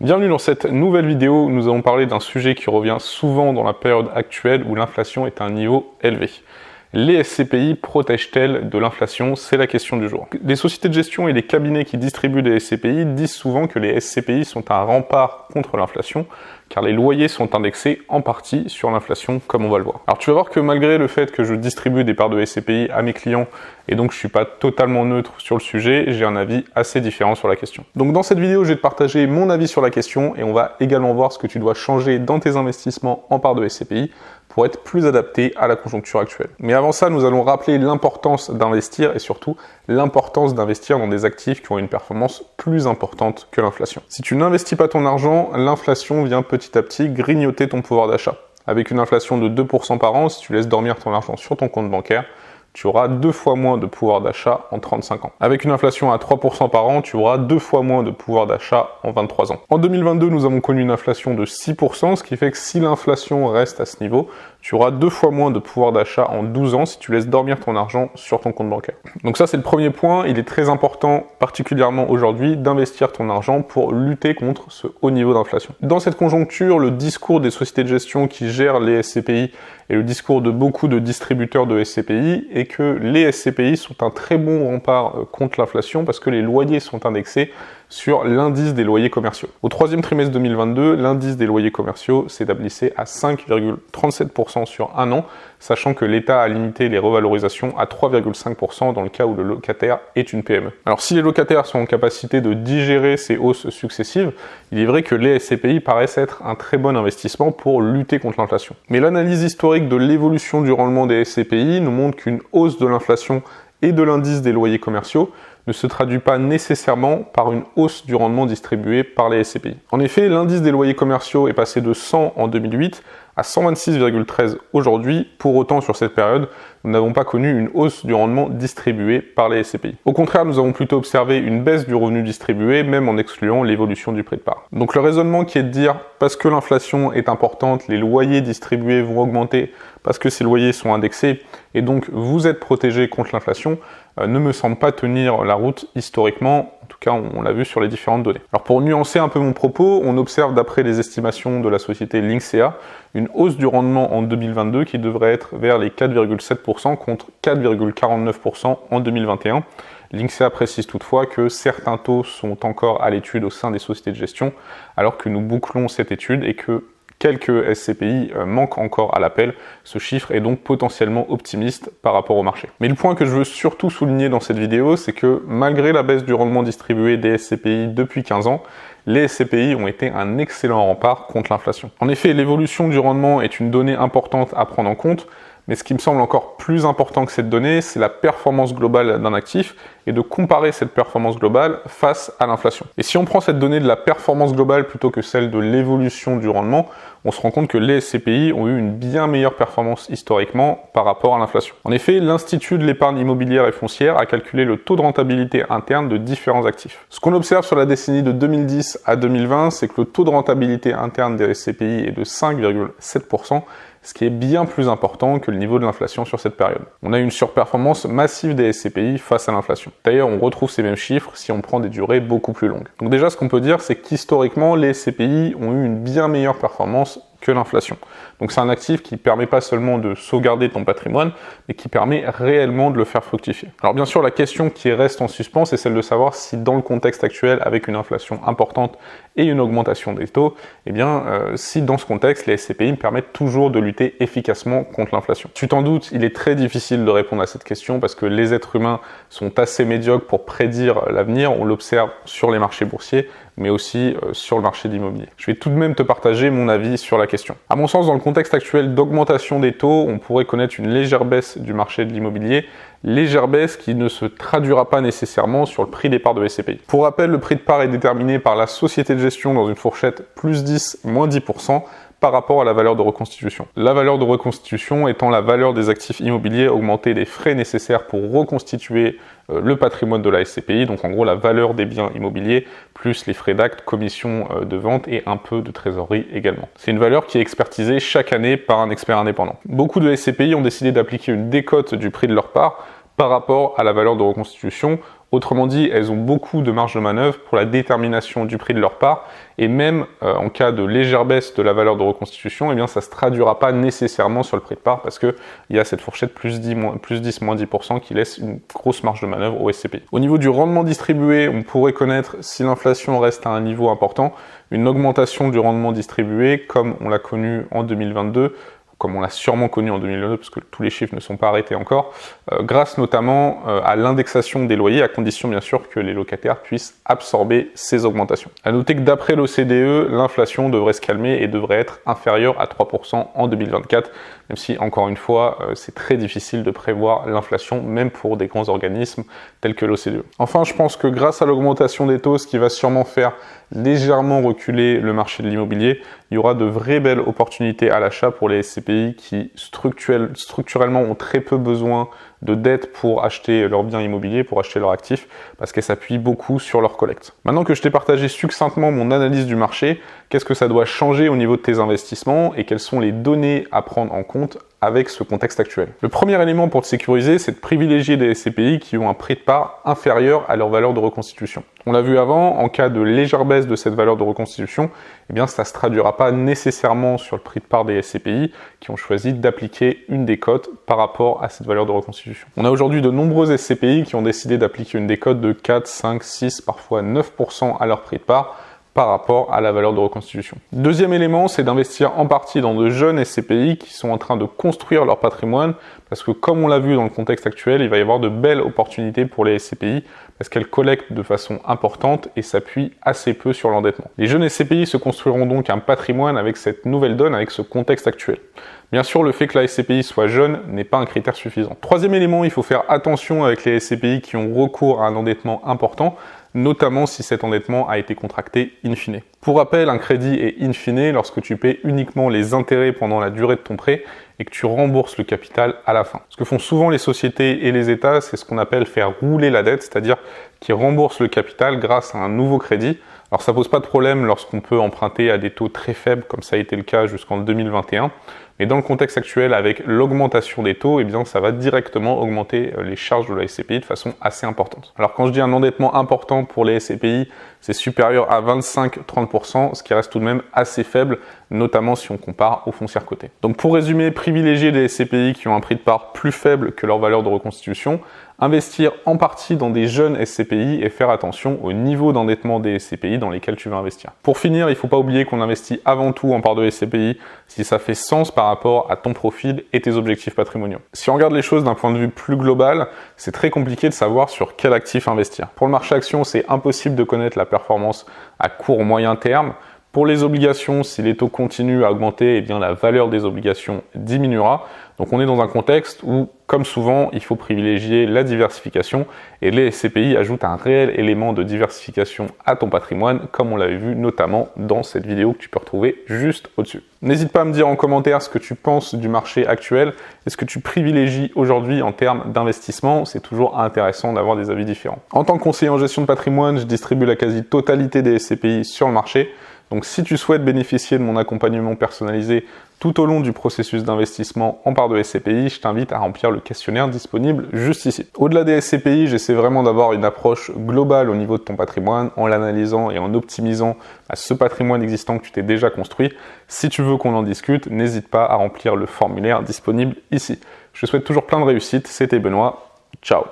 Bienvenue dans cette nouvelle vidéo où nous allons parler d'un sujet qui revient souvent dans la période actuelle où l'inflation est à un niveau élevé. Les SCPI protègent-elles de l'inflation? C'est la question du jour. Les sociétés de gestion et les cabinets qui distribuent des SCPI disent souvent que les SCPI sont un rempart contre l'inflation, car les loyers sont indexés en partie sur l'inflation, comme on va le voir. Alors tu vas voir que malgré le fait que je distribue des parts de SCPI à mes clients, et donc je suis pas totalement neutre sur le sujet, j'ai un avis assez différent sur la question. Donc dans cette vidéo, je vais te partager mon avis sur la question, et on va également voir ce que tu dois changer dans tes investissements en parts de SCPI, pour être plus adapté à la conjoncture actuelle. Mais avant ça, nous allons rappeler l'importance d'investir et surtout l'importance d'investir dans des actifs qui ont une performance plus importante que l'inflation. Si tu n'investis pas ton argent, l'inflation vient petit à petit grignoter ton pouvoir d'achat. Avec une inflation de 2% par an, si tu laisses dormir ton argent sur ton compte bancaire, tu auras 2 fois moins de pouvoir d'achat en 35 ans. Avec une inflation à 3% par an, tu auras 2 fois moins de pouvoir d'achat en 23 ans. En 2022, nous avons connu une inflation de 6%, ce qui fait que si l'inflation reste à ce niveau, tu auras 2 fois moins de pouvoir d'achat en 12 ans si tu laisses dormir ton argent sur ton compte bancaire. Donc ça, c'est le premier point. Il est très important, particulièrement aujourd'hui, d'investir ton argent pour lutter contre ce haut niveau d'inflation. Dans cette conjoncture, le discours des sociétés de gestion qui gèrent les SCPI et le discours de beaucoup de distributeurs de SCPI est que les SCPI sont un très bon rempart contre l'inflation parce que les loyers sont indexés sur l'indice des loyers commerciaux. Au troisième trimestre 2022, l'indice des loyers commerciaux s'établissait à 5,37% sur un an, sachant que l'État a limité les revalorisations à 3,5% dans le cas où le locataire est une PME. Alors si les locataires sont en capacité de digérer ces hausses successives, il est vrai que les SCPI paraissent être un très bon investissement pour lutter contre l'inflation. Mais l'analyse historique de l'évolution du rendement des SCPI nous montre qu'une hausse de l'inflation et de l'indice des loyers commerciaux ne se traduit pas nécessairement par une hausse du rendement distribué par les SCPI. En effet, l'indice des loyers commerciaux est passé de 100 en 2008 à 126,13 aujourd'hui. Pour autant, sur cette période, nous n'avons pas connu une hausse du rendement distribué par les SCPI. Au contraire, nous avons plutôt observé une baisse du revenu distribué, même en excluant l'évolution du prix de part. Donc le raisonnement qui est de dire, parce que l'inflation est importante, les loyers distribués vont augmenter, parce que ces loyers sont indexés, et donc vous êtes protégé contre l'inflation, ne me semble pas tenir la route historiquement. En tout cas, on l'a vu sur les différentes données. Alors pour nuancer un peu mon propos, on observe d'après les estimations de la société Linksea une hausse du rendement en 2022 qui devrait être vers les 4,7% contre 4,49% en 2021. Linksea précise toutefois que certains taux sont encore à l'étude au sein des sociétés de gestion, alors que nous bouclons cette étude et que quelques SCPI manquent encore à l'appel. Ce chiffre est donc potentiellement optimiste par rapport au marché. Mais le point que je veux surtout souligner dans cette vidéo, c'est que malgré la baisse du rendement distribué des SCPI depuis 15 ans, les SCPI ont été un excellent rempart contre l'inflation. En effet, l'évolution du rendement est une donnée importante à prendre en compte, mais ce qui me semble encore plus important que cette donnée, c'est la performance globale d'un actif et de comparer cette performance globale face à l'inflation. Et si on prend cette donnée de la performance globale plutôt que celle de l'évolution du rendement, on se rend compte que les SCPI ont eu une bien meilleure performance historiquement par rapport à l'inflation. En effet, l'Institut de l'épargne immobilière et foncière a calculé le taux de rentabilité interne de différents actifs. Ce qu'on observe sur la décennie de 2010 à 2020, c'est que le taux de rentabilité interne des SCPI est de 5,7%, ce qui est bien plus important que le niveau de l'inflation sur cette période. On a une surperformance massive des SCPI face à l'inflation. D'ailleurs, on retrouve ces mêmes chiffres si on prend des durées beaucoup plus longues. Donc déjà, ce qu'on peut dire, c'est qu'historiquement, les SCPI ont eu une bien meilleure performance que l'inflation. Donc c'est un actif qui permet pas seulement de sauvegarder ton patrimoine, mais qui permet réellement de le faire fructifier. Alors bien sûr, la question qui reste en suspens, c'est celle de savoir si dans le contexte actuel, avec une inflation importante et une augmentation des taux, si dans ce contexte, les SCPI permettent toujours de lutter efficacement contre l'inflation. Tu t'en doutes, il est très difficile de répondre à cette question parce que les êtres humains sont assez médiocres pour prédire l'avenir. On l'observe sur les marchés boursiers, mais aussi sur le marché de l'immobilier. Je vais tout de même te partager mon avis sur la question. À mon sens, dans le contexte actuel d'augmentation des taux, on pourrait connaître une légère baisse du marché de l'immobilier, légère baisse qui ne se traduira pas nécessairement sur le prix des parts de SCPI. Pour rappel, le prix de part est déterminé par la société de gestion dans une fourchette plus 10, moins 10%, par rapport à la valeur de reconstitution. La valeur de reconstitution étant la valeur des actifs immobiliers augmentée des frais nécessaires pour reconstituer le patrimoine de la SCPI, donc en gros la valeur des biens immobiliers, plus les frais d'acte, commission de vente et un peu de trésorerie également. C'est une valeur qui est expertisée chaque année par un expert indépendant. Beaucoup de SCPI ont décidé d'appliquer une décote du prix de leur part par rapport à la valeur de reconstitution Autrement dit, elles ont beaucoup de marge de manœuvre pour la détermination du prix de leur part, et même en cas de légère baisse de la valeur de reconstitution, eh bien ça ne se traduira pas nécessairement sur le prix de part parce qu'il y a cette fourchette plus 10, moins 10% qui laisse une grosse marge de manœuvre au SCPI. Au niveau du rendement distribué, on pourrait connaître, si l'inflation reste à un niveau important, une augmentation du rendement distribué comme on l'a connu en 2022, comme on l'a sûrement connu en 2022, parce que tous les chiffres ne sont pas arrêtés encore, grâce notamment à l'indexation des loyers, à condition bien sûr que les locataires puissent absorber ces augmentations. À noter que d'après l'OCDE, l'inflation devrait se calmer et devrait être inférieure à 3% en 2024, même si, encore une fois, c'est très difficile de prévoir l'inflation, même pour des grands organismes tels que l'OCDE. Enfin, je pense que grâce à l'augmentation des taux, ce qui va sûrement faire légèrement reculer le marché de l'immobilier, il y aura de vraies belles opportunités à l'achat pour les SCPI qui structurellement ont très peu besoin de dettes pour acheter leurs biens immobiliers, pour acheter leurs actifs, parce qu'elles s'appuient beaucoup sur leur collecte. Maintenant que je t'ai partagé succinctement mon analyse du marché, qu'est-ce que ça doit changer au niveau de tes investissements et quelles sont les données à prendre en compte avec ce contexte actuel? Le premier élément pour te sécuriser, c'est de privilégier des SCPI qui ont un prix de part inférieur à leur valeur de reconstitution. On l'a vu avant, en cas de légère baisse de cette valeur de reconstitution, eh bien ça ne se traduira pas nécessairement sur le prix de part des SCPI qui ont choisi d'appliquer une décote par rapport à cette valeur de reconstitution. On a aujourd'hui de nombreux SCPI qui ont décidé d'appliquer une décote de 4, 5, 6, parfois 9% à leur prix de part par rapport à la valeur de reconstitution. Deuxième élément, c'est d'investir en partie dans de jeunes SCPI qui sont en train de construire leur patrimoine, parce que comme on l'a vu dans le contexte actuel, il va y avoir de belles opportunités pour les SCPI, parce qu'elles collectent de façon importante et s'appuient assez peu sur l'endettement. Les jeunes SCPI se construiront donc un patrimoine avec cette nouvelle donne, avec ce contexte actuel. Bien sûr, le fait que la SCPI soit jeune n'est pas un critère suffisant. Troisième élément, il faut faire attention avec les SCPI qui ont recours à un endettement important, notamment si cet endettement a été contracté in fine. Pour rappel, un crédit est in fine lorsque tu paies uniquement les intérêts pendant la durée de ton prêt et que tu rembourses le capital à la fin. Ce que font souvent les sociétés et les États, c'est ce qu'on appelle faire rouler la dette, c'est-à-dire qu'ils remboursent le capital grâce à un nouveau crédit. Alors ça pose pas de problème lorsqu'on peut emprunter à des taux très faibles, comme ça a été le cas jusqu'en 2021. Mais dans le contexte actuel, avec l'augmentation des taux, eh bien, ça va directement augmenter les charges de la SCPI de façon assez importante. Alors quand je dis un endettement important pour les SCPI, c'est supérieur à 25-30%, ce qui reste tout de même assez faible, notamment si on compare aux foncières cotées. Donc pour résumer, privilégier des SCPI qui ont un prix de part plus faible que leur valeur de reconstitution, investir en partie dans des jeunes SCPI et faire attention au niveau d'endettement des SCPI dans lesquels tu veux investir. Pour finir, il ne faut pas oublier qu'on investit avant tout en part de SCPI si ça fait sens par rapport à ton profil et tes objectifs patrimoniaux. Si on regarde les choses d'un point de vue plus global, c'est très compliqué de savoir sur quel actif investir. Pour le marché action, c'est impossible de connaître la performance à court ou moyen terme. Pour les obligations, si les taux continuent à augmenter, eh bien la valeur des obligations diminuera. Donc on est dans un contexte où, comme souvent, il faut privilégier la diversification et les SCPI ajoutent un réel élément de diversification à ton patrimoine, comme on l'avait vu notamment dans cette vidéo que tu peux retrouver juste au-dessus. N'hésite pas à me dire en commentaire ce que tu penses du marché actuel et ce que tu privilégies aujourd'hui en termes d'investissement. C'est toujours intéressant d'avoir des avis différents. En tant que conseiller en gestion de patrimoine, je distribue la quasi-totalité des SCPI sur le marché. Donc si tu souhaites bénéficier de mon accompagnement personnalisé tout au long du processus d'investissement en part de SCPI, je t'invite à remplir le questionnaire disponible juste ici. Au-delà des SCPI, j'essaie vraiment d'avoir une approche globale au niveau de ton patrimoine en l'analysant et en optimisant ce patrimoine existant que tu t'es déjà construit. Si tu veux qu'on en discute, n'hésite pas à remplir le formulaire disponible ici. Je te souhaite toujours plein de réussite. C'était Benoît. Ciao.